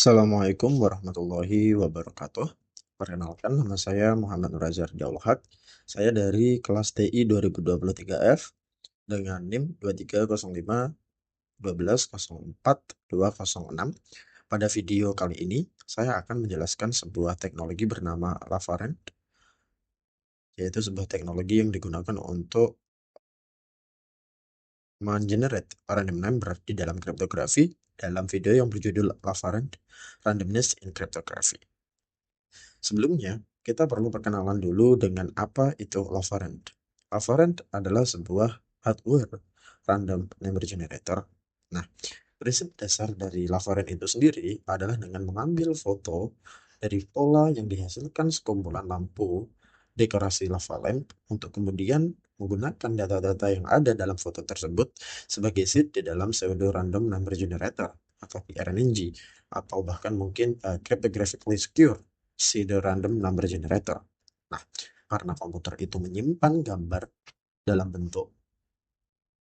Assalamualaikum warahmatullahi wabarakatuh. Perkenalkan, nama saya Muhammad Nurazar Daulhaq. Saya dari kelas TI 2023F dengan NIM 2305 12 04 206. Pada video kali ini, saya akan menjelaskan sebuah teknologi bernama Lavarent, yaitu sebuah teknologi yang digunakan untuk mengenerate random number di dalam kriptografi dalam video yang berjudul Lavarent Randomness in Cryptography. Sebelumnya, kita perlu perkenalan dulu dengan apa itu Lavarent. Lavarent adalah sebuah hardware random number generator. Nah, prinsip dasar dari Lavarent itu sendiri adalah dengan mengambil foto dari pola yang dihasilkan sekumpulan lampu dekorasi lava lamp untuk kemudian menggunakan data-data yang ada dalam foto tersebut sebagai seed di dalam pseudo random number generator atau PRNG, atau bahkan mungkin cryptographically secure pseudo random number generator. Nah, karena komputer itu menyimpan gambar dalam bentuk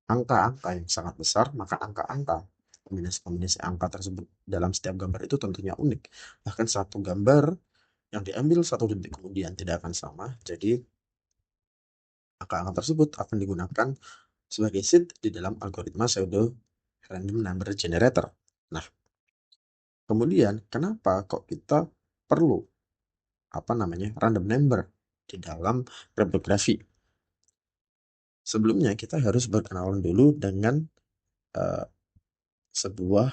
angka-angka yang sangat besar, maka angka-angka kombinasi-kombinasi angka tersebut dalam setiap gambar itu tentunya unik. Bahkan satu gambar yang diambil 1 detik kemudian tidak akan sama. Jadi angka-angka tersebut akan digunakan sebagai seed di dalam algoritma pseudo random number generator. Nah, kemudian kenapa kok kita perlu random number di dalam kriptografi? Sebelumnya kita harus berkenalan dulu dengan uh, sebuah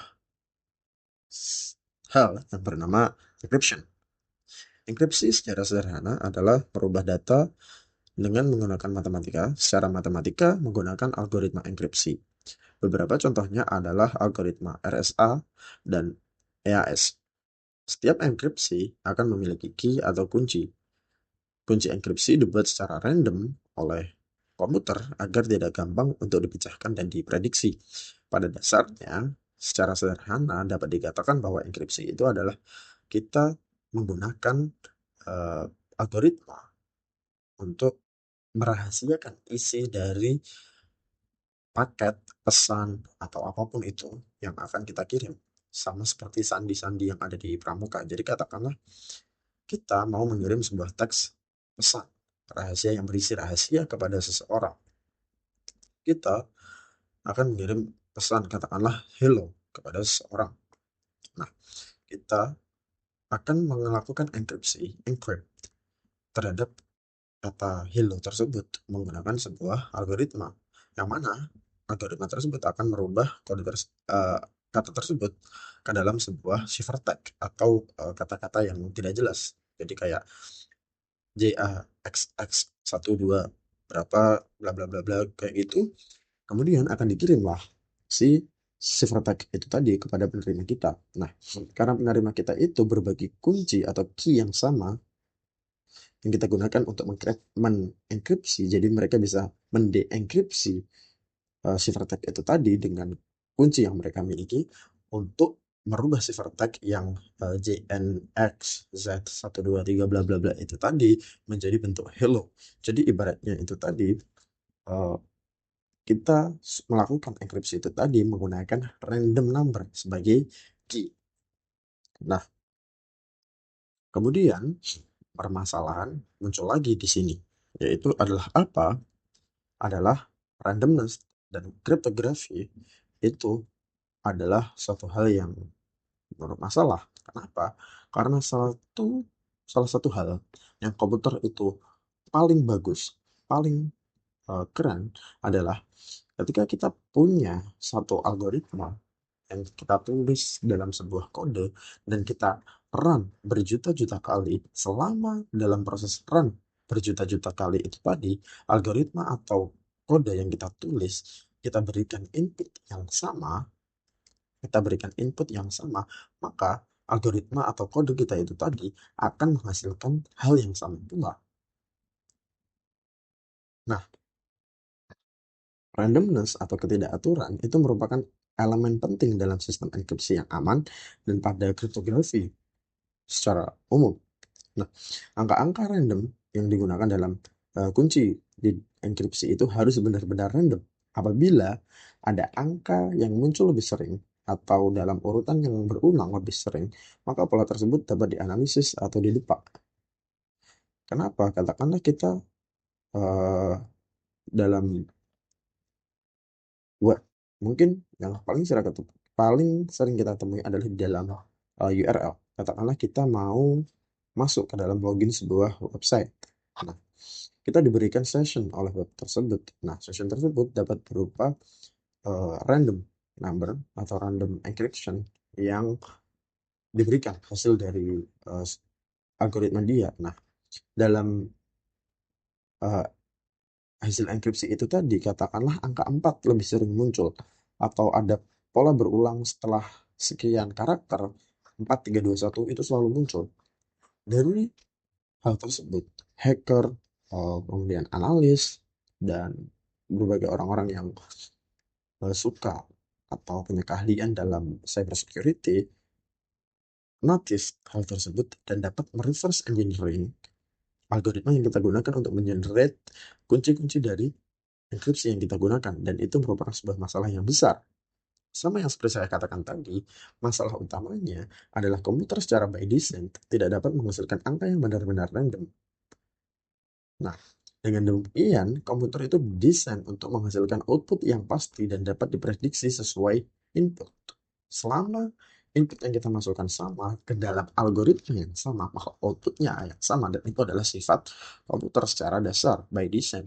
hal yang bernama encryption. Enkripsi secara sederhana adalah merubah data dengan menggunakan matematika, secara matematika menggunakan algoritma enkripsi. Beberapa contohnya adalah algoritma RSA dan EAS. Setiap enkripsi akan memiliki key atau kunci. Kunci enkripsi dibuat secara random oleh komputer agar tidak gampang untuk dipecahkan dan diprediksi. Pada dasarnya, secara sederhana dapat dikatakan bahwa enkripsi itu adalah kita menggunakan uh, algoritma untuk merahasiakan isi dari paket, pesan, atau apapun itu yang akan kita kirim. Sama seperti sandi-sandi yang ada di pramuka. Jadi katakanlah kita mau mengirim sebuah teks pesan rahasia yang berisi rahasia kepada seseorang. Kita akan mengirim pesan katakanlah hello kepada seseorang. Nah, kita akan melakukan enkripsi, encrypt terhadap kata hello tersebut menggunakan sebuah algoritma yang mana algoritma tersebut akan merubah kata tersebut ke dalam sebuah ciphertext atau kata-kata yang tidak jelas. Jadi kayak JAXX12 berapa bla bla bla bla kayak gitu. Kemudian akan dikirimlah si ciphertext itu tadi kepada penerima kita. Nah, karena penerima kita itu berbagi kunci atau key yang sama yang kita gunakan untuk mengenkripsi, jadi mereka bisa mendekripsi ciphertext itu tadi dengan kunci yang mereka miliki untuk merubah ciphertext yang JNXZ123 bla bla bla itu tadi menjadi bentuk hello. Jadi ibaratnya itu tadi uh, kita melakukan enkripsi itu tadi menggunakan random number sebagai key. Nah, kemudian permasalahan muncul lagi di sini, yaitu adalah apa? Adalah randomness dan kriptografi itu adalah suatu hal yang bermasalah. Kenapa? Karena salah satu hal yang komputer itu paling bagus, paling keren adalah ketika kita punya satu algoritma yang kita tulis dalam sebuah kode dan kita run berjuta-juta kali. Selama dalam proses run berjuta-juta kali itu tadi, algoritma atau kode yang kita tulis, kita berikan input yang sama, maka algoritma atau kode kita itu tadi akan menghasilkan hal yang sama pula. Nah, randomness atau ketidakaturan itu merupakan elemen penting dalam sistem enkripsi yang aman dan pada kriptografi secara umum. Nah, angka-angka random yang digunakan dalam kunci di enkripsi itu harus benar-benar random. Apabila ada angka yang muncul lebih sering atau dalam urutan yang berulang lebih sering, maka pola tersebut dapat dianalisis atau dilupa. Kenapa? Katakanlah kita eh, dalam web, mungkin yang paling sering kita temui adalah di dalam URL. Katakanlah kita mau masuk ke dalam login sebuah website. Nah, kita diberikan session oleh web tersebut. Nah, session tersebut dapat berupa random number atau random encryption yang diberikan hasil dari uh, algoritma dia. Nah, dalam uh, hasil enkripsi itu tadi, katakanlah angka 4 lebih sering muncul, atau ada pola berulang setelah sekian karakter, 4, 3, 2, 1 itu selalu muncul. Dari hal tersebut, hacker, kemudian analis, dan berbagai orang-orang yang suka atau punya keahlian dalam cybersecurity notice hal tersebut dan dapat mereverse engineering algoritma yang kita gunakan untuk mengenerate kunci-kunci dari enkripsi yang kita gunakan, dan itu merupakan sebuah masalah yang besar. Sama yang seperti saya katakan tadi, masalah utamanya adalah komputer secara by design tidak dapat menghasilkan angka yang benar-benar random. Nah, dengan demikian, komputer itu desain untuk menghasilkan output yang pasti dan dapat diprediksi sesuai input. Selama input yang kita masukkan sama ke dalam algoritma yang sama, maka outputnya yang sama, dan itu adalah sifat komputer secara dasar by design.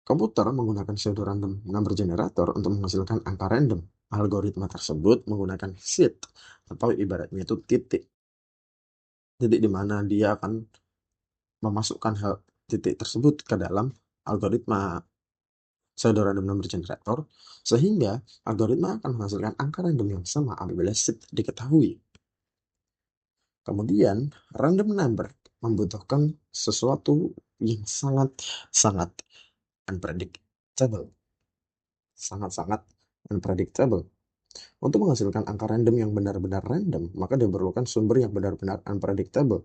Komputer menggunakan pseudo-random number generator untuk menghasilkan angka random. Algoritma tersebut menggunakan seed, atau ibaratnya itu titik. Titik di mana dia akan memasukkan hal titik tersebut ke dalam algoritma pseudo-random number generator, sehingga algoritma akan menghasilkan angka random yang sama apabila seed diketahui. Kemudian, random number membutuhkan sesuatu yang sangat-sangat unpredictable. Sangat-sangat unpredictable. Untuk menghasilkan angka random yang benar-benar random, maka diperlukan sumber yang benar-benar unpredictable.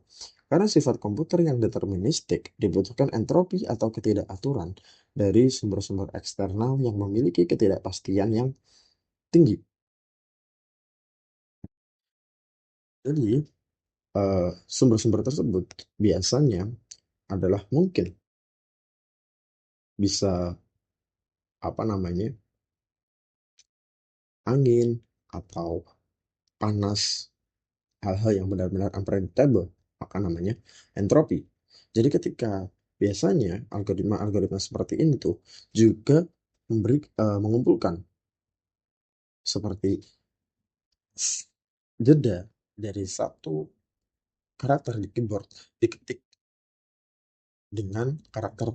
Karena sifat komputer yang deterministik, dibutuhkan entropi atau ketidakaturan dari sumber-sumber eksternal yang memiliki ketidakpastian yang tinggi. Jadi, sumber-sumber tersebut biasanya adalah mungkin bisa apa namanya angin atau panas, hal-hal yang benar-benar unpredictable, maka namanya entropi. Jadi ketika biasanya algoritma-algoritma seperti ini tuh juga mengumpulkan seperti jeda dari satu karakter di keyboard diketik dengan karakter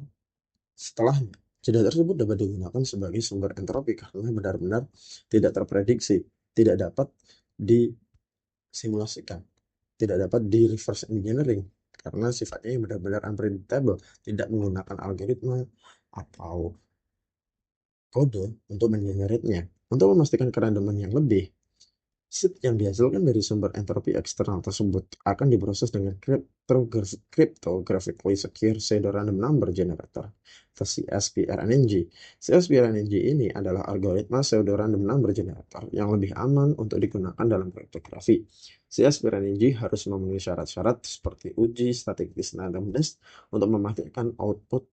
setelahnya. Jeda tersebut dapat digunakan sebagai sumber entropi karena benar-benar tidak terprediksi, tidak dapat disimulasikan, tidak dapat di reverse engineering karena sifatnya yang benar-benar unpredictable, tidak menggunakan algoritma atau kode untuk mengenerate-nya. Untuk memastikan kerandoman yang lebih, seed yang dihasilkan dari sumber entropi eksternal tersebut akan diproses dengan cryptographically secure pseudo-random number generator atau CSPRNG. CSPRNG ini adalah algoritma pseudo-random number generator yang lebih aman untuk digunakan dalam kriptografi. CSPRNG harus memenuhi syarat-syarat seperti uji static randomness untuk memastikan output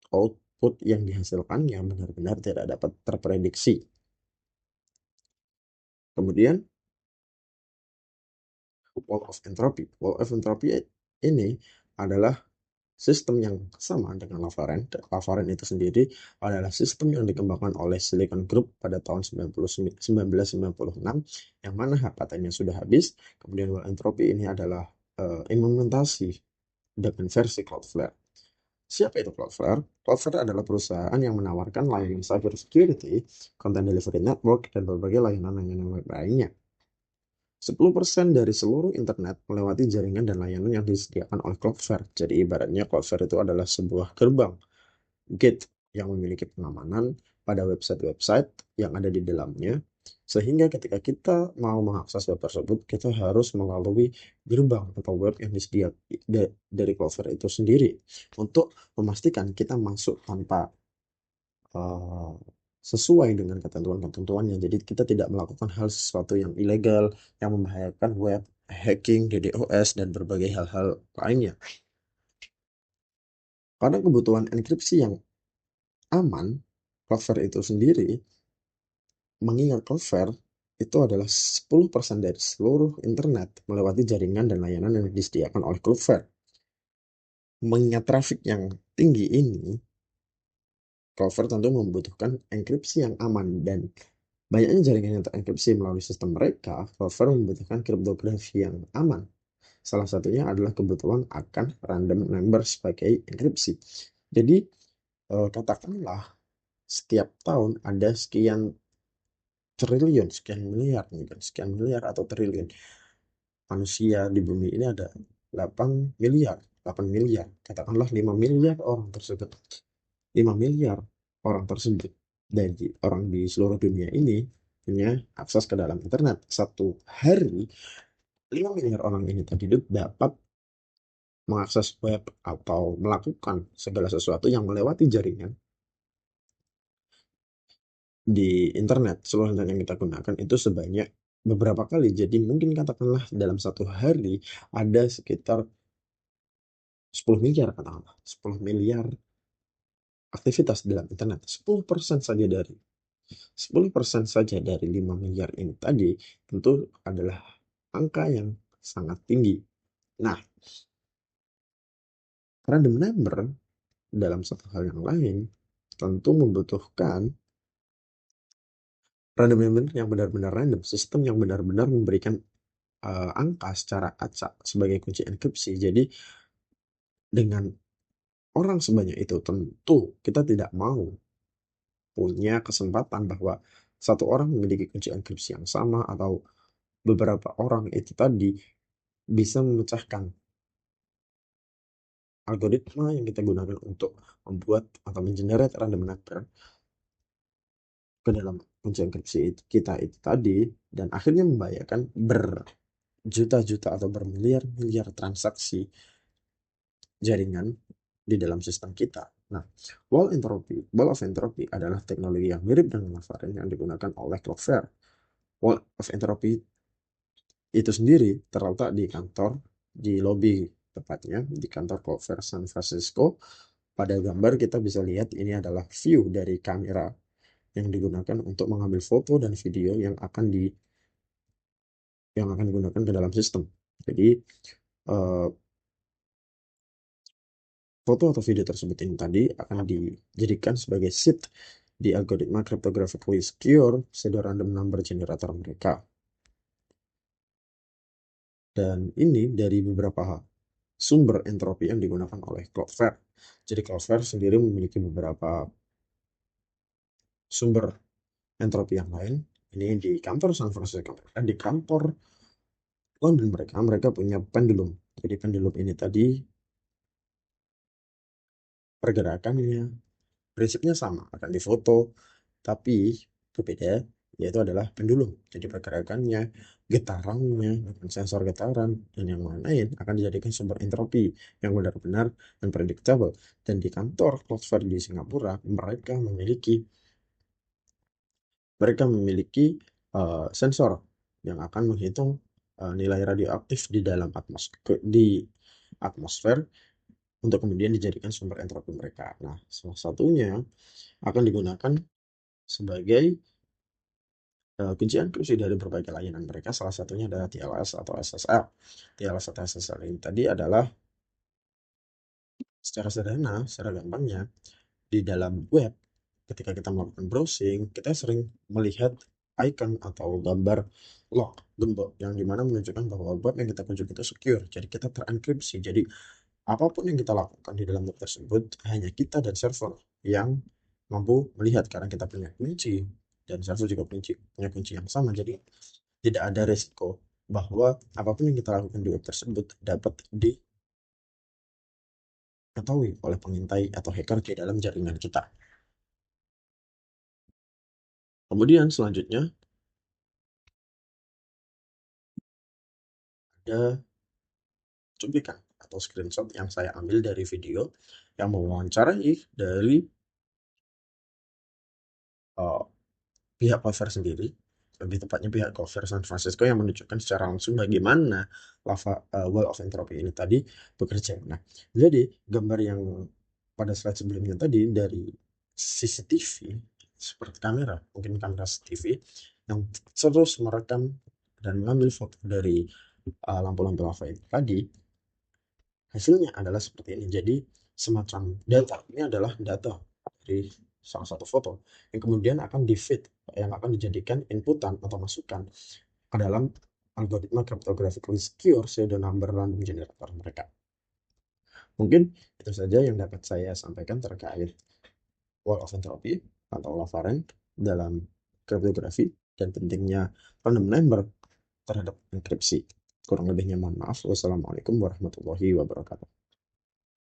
yang dihasilkan yang benar-benar tidak dapat terprediksi. Kemudian, wall of entropy. Wall of entropy ini adalah sistem yang sama dengan Lavaren. Lavaren itu sendiri adalah sistem yang dikembangkan oleh Silicon Group pada tahun 1996, yang mana patentnya sudah habis. Kemudian wall entropy ini adalah implementasi dengan versi Cloudflare. Siapa itu Cloudflare? Cloudflare adalah perusahaan yang menawarkan layanan cybersecurity, content delivery network, dan berbagai layanan-layanan web lainnya. 10% dari seluruh internet melewati jaringan dan layanan yang disediakan oleh Cloudflare. Jadi ibaratnya Cloudflare itu adalah sebuah gerbang, gate, yang memiliki pengamanan pada website-website yang ada di dalamnya. Sehingga ketika kita mau mengakses web tersebut, kita harus melalui gerbang atau web yang disediakan dari Cloudflare itu sendiri. Untuk memastikan kita masuk tanpa sesuai dengan ketentuan-ketentuannya. Jadi kita tidak melakukan hal sesuatu yang ilegal, yang membahayakan web, hacking, DDoS, dan berbagai hal-hal lainnya. Karena kebutuhan enkripsi yang aman, Cloudflare itu sendiri, mengingat Cloudflare itu adalah 10% dari seluruh internet melewati jaringan dan layanan yang disediakan oleh Cloudflare. Mengingat traffic yang tinggi ini, Cloudflare tentu membutuhkan enkripsi yang aman, dan banyaknya jaringan yang terenkripsi melalui sistem mereka. Cloudflare membutuhkan kriptografi yang aman. Salah satunya adalah kebutuhan akan random number sebagai enkripsi. Jadi katakanlah setiap tahun ada sekian triliun, sekian miliar, mungkin sekian miliar atau triliun manusia di bumi ini. Ada 8 miliar, 8 miliar, katakanlah 5 miliar orang tersebut. 5 miliar orang tersebut dari orang di seluruh dunia ini punya akses ke dalam internet. Satu hari 5 miliar orang ini tadi dapat mengakses web atau melakukan segala sesuatu yang melewati jaringan di internet. Seluruh internet yang kita gunakan itu sebanyak beberapa kali. Jadi mungkin katakanlah dalam satu hari ada sekitar 10 miliar, katakanlah 10 miliar aktivitas dalam internet. 10% saja dari 5 miliar ini tadi tentu adalah angka yang sangat tinggi. Nah, random number dalam satu hal yang lain tentu membutuhkan random number yang benar-benar random, sistem yang benar-benar memberikan angka secara acak sebagai kunci enkripsi. Jadi dengan orang sebanyak itu tentu kita tidak mau punya kesempatan bahwa satu orang memiliki kunci enkripsi yang sama atau beberapa orang itu tadi bisa memecahkan algoritma yang kita gunakan untuk membuat atau mengenerate random number ke dalam kunci enkripsi kita itu tadi, dan akhirnya membahayakan berjuta-juta atau bermiliar-miliar transaksi jaringan di dalam sistem kita. Nah, wall of entropy adalah teknologi yang mirip dengan Maven yang digunakan oleh Cloudflare. Wall of entropy itu sendiri terletak di kantor, di lobby tepatnya di kantor Cloudflare San Francisco. Pada gambar kita bisa lihat ini adalah view dari kamera yang digunakan untuk mengambil foto dan video yang akan digunakan ke dalam sistem. Jadi eh, foto atau video tersebut ini tadi akan dijadikan sebagai seed di algoritma cryptographically secure pseudo-random number generator mereka. Dan ini dari beberapa sumber entropi yang digunakan oleh Cloudflare. Jadi Cloudflare sendiri memiliki beberapa sumber entropi yang lain. Ini di kantor San Francisco dan di kantor London mereka punya pendulum. Jadi pendulum ini tadi pergerakannya prinsipnya sama, akan difoto, tapi berbeda, yaitu adalah pendulum. Jadi pergerakannya, getarannya, sensor getaran, dan yang lain-lain akan dijadikan sumber entropi yang benar-benar dan predictable. Dan di kantor Cloudflare di Singapura, mereka memiliki sensor yang akan menghitung nilai radioaktif di dalam atmosfer untuk kemudian dijadikan sumber entropi mereka. Nah, salah satunya akan digunakan sebagai kunci enkripsi dari berbagai layanan mereka. Salah satunya adalah TLS atau SSL. TLS atau SSL ini tadi adalah secara sederhana, secara gampangnya, di dalam web, ketika kita melakukan browsing, kita sering melihat icon atau gambar lock, gembok, yang dimana menunjukkan bahwa web yang kita kunjungi itu secure. Jadi kita terenkripsi. Jadi apapun yang kita lakukan di dalam web tersebut, hanya kita dan server yang mampu melihat, karena kita punya kunci dan server juga punya kunci yang sama. Jadi tidak ada resiko bahwa apapun yang kita lakukan di web tersebut dapat diketahui oleh pengintai atau hacker di dalam jaringan kita. Kemudian selanjutnya ada cuplikan atau screenshot yang saya ambil dari video yang mewawancarai dari uh, pihak cover sendiri, lebih tepatnya pihak cover San Francisco yang menunjukkan secara langsung bagaimana wall of entropy ini tadi bekerja. Nah, jadi gambar yang pada slide sebelumnya tadi dari CCTV seperti kamera, mungkin kamera CCTV yang terus merekam dan mengambil foto dari lampu-lampu lava itu tadi, hasilnya adalah seperti ini. Jadi semacam data. Ini adalah data dari salah satu foto yang kemudian akan di-feed, yang akan dijadikan inputan atau masukan ke dalam algoritma cryptographically secure pseudo number random generator mereka. Mungkin itu saja yang dapat saya sampaikan terkait wall of entropy atau lava rank dalam kriptografi dan pentingnya random number terhadap enkripsi. Kurang lebihnya mohon maaf. Wassalamualaikum warahmatullahi wabarakatuh.